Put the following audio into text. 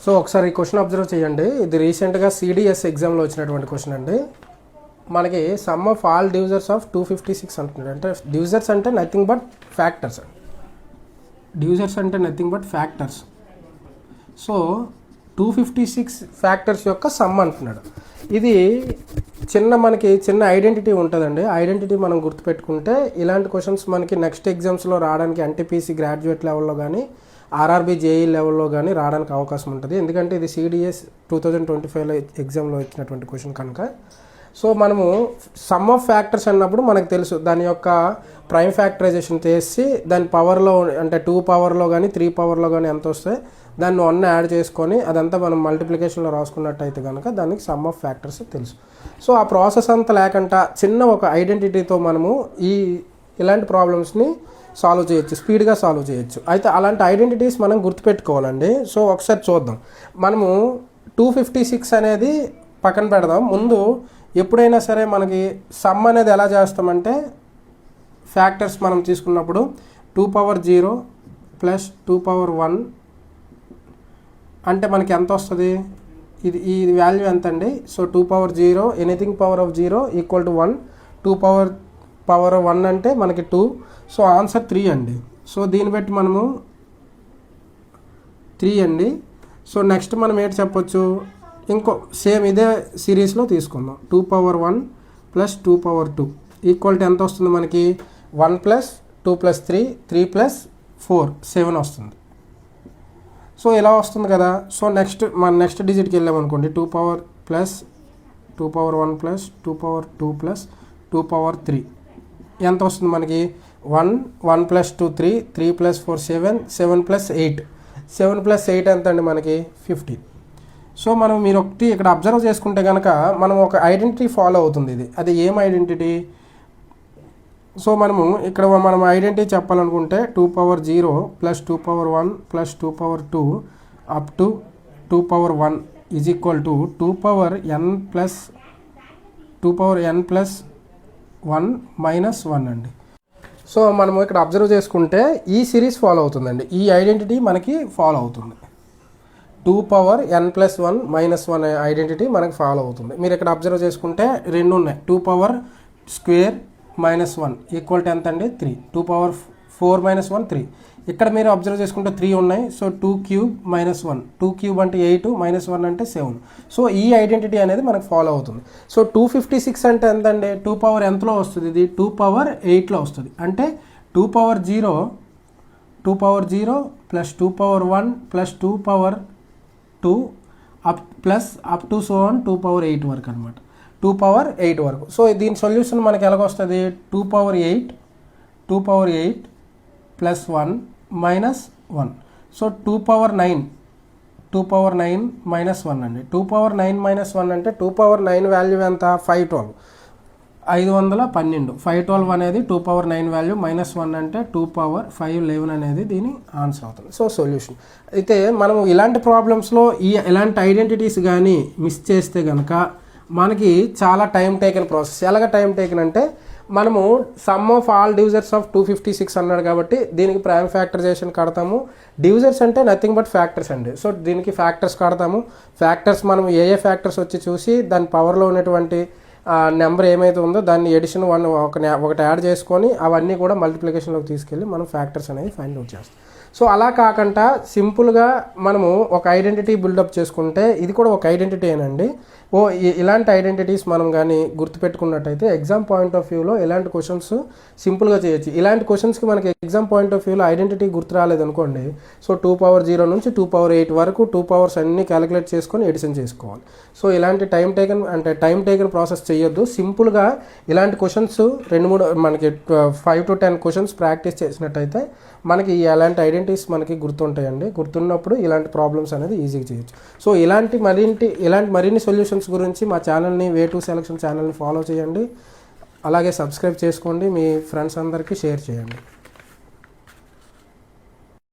So ఒకసారి ఈ question observe చేయండి. ఇది రీసెంట్గా సిడిఎస్ ఎగ్జామ్లో వచ్చినటువంటి క్వశ్చన్ అండి. మనకి సమ్ ఆఫ్ ఆల్ డివిజర్స్ ఆఫ్ 256 అంటున్నాడు. అంటే డివిజర్స్ అంటే నథింగ్ బట్ ఫ్యాక్టర్స్. డివిజర్స్ అంటే nothing but factors. So 256 factors యొక్క సమ్ అంటున్నాడు. ఇది మనకి చిన్న ఐడెంటిటీ ఉంటుందండి. ఐడెంటిటీ మనం గుర్తుపెట్టుకుంటే ఇలాంటి క్వశ్చన్స్ మనకి నెక్స్ట్ ఎగ్జామ్స్లో రావడానికి ఎన్టీపీసీ గ్రాడ్యుయేట్ లెవెల్లో కానీ ఆర్ఆర్బీ జేఈ లెవెల్లో కానీ రావడానికి అవకాశం ఉంటుంది. ఎందుకంటే ఇది సిడిఎస్ 2025లో ఎగ్జామ్లో ఇచ్చినటువంటి క్వశ్చన్ కనుక. సో మనము సమ్ ఆఫ్ ఫ్యాక్టర్స్ అన్నప్పుడు మనకు తెలుసు దాని యొక్క ప్రైమ్ ఫ్యాక్టరైజేషన్ చేసి దాని పవర్లో అంటే 2 పవర్లో కానీ 3 పవర్లో కానీ ఎంత వస్తే దాన్ని 1 యాడ్ చేసుకొని అదంతా మనం మల్టిప్లికేషన్లో రాసుకున్నట్టయితే కనుక దానికి సమ్ ఆఫ్ ఫ్యాక్టర్స్ తెలుసు. సో ఆ ప్రాసెస్ అంతా లేకుండా చిన్న ఒక ఐడెంటిటీతో మనము ఇలాంటి ప్రాబ్లమ్స్ని సాల్వ్ చేయొచ్చు, స్పీడ్గా సాల్వ్ చేయొచ్చు. అయితే అలాంటి ఐడెంటిటీస్ మనం గుర్తుపెట్టుకోవాలండి. సో ఒకసారి చూద్దాం. మనము 256 అనేది పక్కన పెడదాం. ముందు ఎప్పుడైనా సరే మనకి సమ్ అనేది ఎలా చేస్తామంటే ఫ్యాక్టర్స్ మనం తీసుకున్నప్పుడు 2 పవర్ 0 ప్లస్ 2 పవర్ 1 అంటే మనకి ఎంత వస్తుంది? ఈ వాల్యూ ఎంత అండి? So 2 power 0 anything power of 0 equal to 1. 2 power 1 అంటే మనకి 2. సో ఆన్సర్ 3 అండి. సో దీన్ని బట్టి మనము 3 అండి. సో నెక్స్ట్ మనం ఏంటి చెప్పొచ్చు? ఇంకో సేమ్ ఇదే సిరీస్లో తీసుకుందాం. 2 power 1 plus 2 power 2 equal to ఎంత వస్తుంది మనకి? 1 ప్లస్ 2 ప్లస్ 3 3 ప్లస్ 4 7 వస్తుంది. సో ఇలా వస్తుంది కదా. సో నెక్స్ట్ డిజిట్కి వెళ్ళామనుకోండి. 2 power plus 2 power 1 plus 2 power 2 plus 2 power 3 ఎంత వస్తుంది మనకి? 1 ప్లస్ 2 3 3 ప్లస్ 4 7 7 ప్లస్ 8 7 ప్లస్ 8 ఎంత అండి మనకి? 15. సో మీరు ఒకటి ఇక్కడ అబ్జర్వ్ చేసుకుంటే కనుక మనం ఒక ఐడెంటిటీ ఫాలో అవుతుంది. అది ఏం ఐడెంటిటీ? సో ఇక్కడ మనం ఐడెంటిటీ చెప్పాలనుకుంటే 2 power 0 plus 2 power 1 plus 2 power 2 up to 2 power 1 is equal to 2 power n plus 1 minus 1 అండి. సో మనము ఇక్కడ అబ్జర్వ్ చేసుకుంటే ఈ సిరీస్ ఫాలో అవుతుందండి. ఈ ఐడెంటిటీ మనకి ఫాలో అవుతుంది. 2 power n plus 1 minus 1 identity మనకి ఫాలో అవుతుంది. మీరు ఇక్కడ అబ్జర్వ్ చేసుకుంటే రెండు ఉన్నాయి. 2 power square minus 1 equal to ఎంత అండి? 3. 2 పవర్ 4 మైనస్ 1 3. ఇక్కడ మీరు అబ్జర్వ్ చేసుకుంటే 3 ఉన్నాయి. సో 2 క్యూబ్ మైనస్ 1 2 క్యూబ్ అంటే 8 మైనస్ 1 అంటే 7. సో ఈ ఐడెంటిటీ అనేది మనకు ఫాలో అవుతుంది. సో 256 అంటే ఎంతండి? 2 పవర్ ఎంతలో వస్తుంది? ఇది 2 పవర్ 8లో వస్తుంది. అంటే 2 power 0 plus 2 power 1 plus 2 power 2 up to so on 2 power 8 వరకు అనమాట. 2 పవర్ 8 వరకు. సో దీని సొల్యూషన్ మనకి ఎలాగొస్తుంది? 2 power 8 plus 1 minus 1. So 2 power 9 minus 1 అండి. 2 పవర్ 9 మైనస్ 1 అంటే 2 పవర్ 9 వాల్యూ ఎంత? 512 512 అనేది 2 పవర్ 9 వాల్యూ మైనస్ 1 అంటే 2 పవర్ 511 అనేది దీని ఆన్సర్ అవుతుంది. So solution. అయితే మనము ఇలాంటి ప్రాబ్లమ్స్లో ఇలాంటి ఐడెంటిటీస్ కానీ మిస్ చేస్తే కనుక మనకి చాలా టైం టేకెన్ ప్రాసెస్. ఎలాగ టైం టేకెన్ అంటే మనము సమ్ ఆఫ్ ఆల్ డివిజర్స్ ఆఫ్ 256 అన్నాడు కాబట్టి దీనికి ప్రైమ్ ఫ్యాక్టరైజేషన్ కడతాము. డివిజర్స్ అంటే నథింగ్ బట్ ఫ్యాక్టర్స్ అండి. సో దీనికి ఫ్యాక్టర్స్ కడతాము. ఫ్యాక్టర్స్ మనం ఏ ఫ్యాక్టర్స్ వచ్చి చూసి దాని పవర్లో ఉన్నటువంటి నెంబర్ ఏమైతే ఉందో దాన్ని ఎడిషన్ ఒకటి యాడ్ చేసుకొని అవన్నీ కూడా మల్టిప్లికేషన్లోకి తీసుకెళ్ళి మనం ఫ్యాక్టర్స్ అనేది ఫైండ్ అవుట్ చేస్తాం. సో అలా కాకుండా సింపుల్గా మనము ఒక ఐడెంటిటీ బిల్డప్ చేసుకుంటే ఇది కూడా ఒక ఐడెంటిటీ ఏనండి. ఇలాంటి ఐడెంటిటీస్ మనం కానీ గుర్తుపెట్టుకున్నట్టయితే ఎగ్జామ్ పాయింట్ ఆఫ్ వ్యూలో ఇలాంటి క్వశ్చన్స్ సింపుల్గా చేయొచ్చు. ఇలాంటి క్వశ్చన్స్కి మనకి ఎగ్జామ్ పాయింట్ ఆఫ్ వ్యూలో ఐడెంటిటీ గుర్తు రాలేదనుకోండి. సో 2 పవర్ 0 నుంచి 2 పవర్ 8 వరకు 2 పవర్స్ అన్నీ క్యాలిక్యులేట్ చేసుకొని ఎడిషన్ చేసుకోవాలి. సో ఇలాంటి టైం టేకన్ ప్రాసెస్ చేయొద్దు. సింపుల్గా ఇలాంటి క్వశ్చన్స్ 2-3 మనకి 5 to 10 క్వశ్చన్స్ ప్రాక్టీస్ చేసినట్టయితే మనకి ఎలాంటి ఐడెంటిటీస్ మనకి గుర్తుంటాయండి. గుర్తున్నప్పుడు ఇలాంటి ప్రాబ్లమ్స్ అనేది ఈజీగా చేయొచ్చు. సో ఇలాంటి మరిన్ని సొల్యూషన్స్ గురించి మా ఛానల్ని వే2 సెలక్షన్ ఛానల్ని ఫాలో చేయండి. అలాగే సబ్స్క్రైబ్ చేసుకోండి. మీ ఫ్రెండ్స్ అందరికీ షేర్ చేయండి.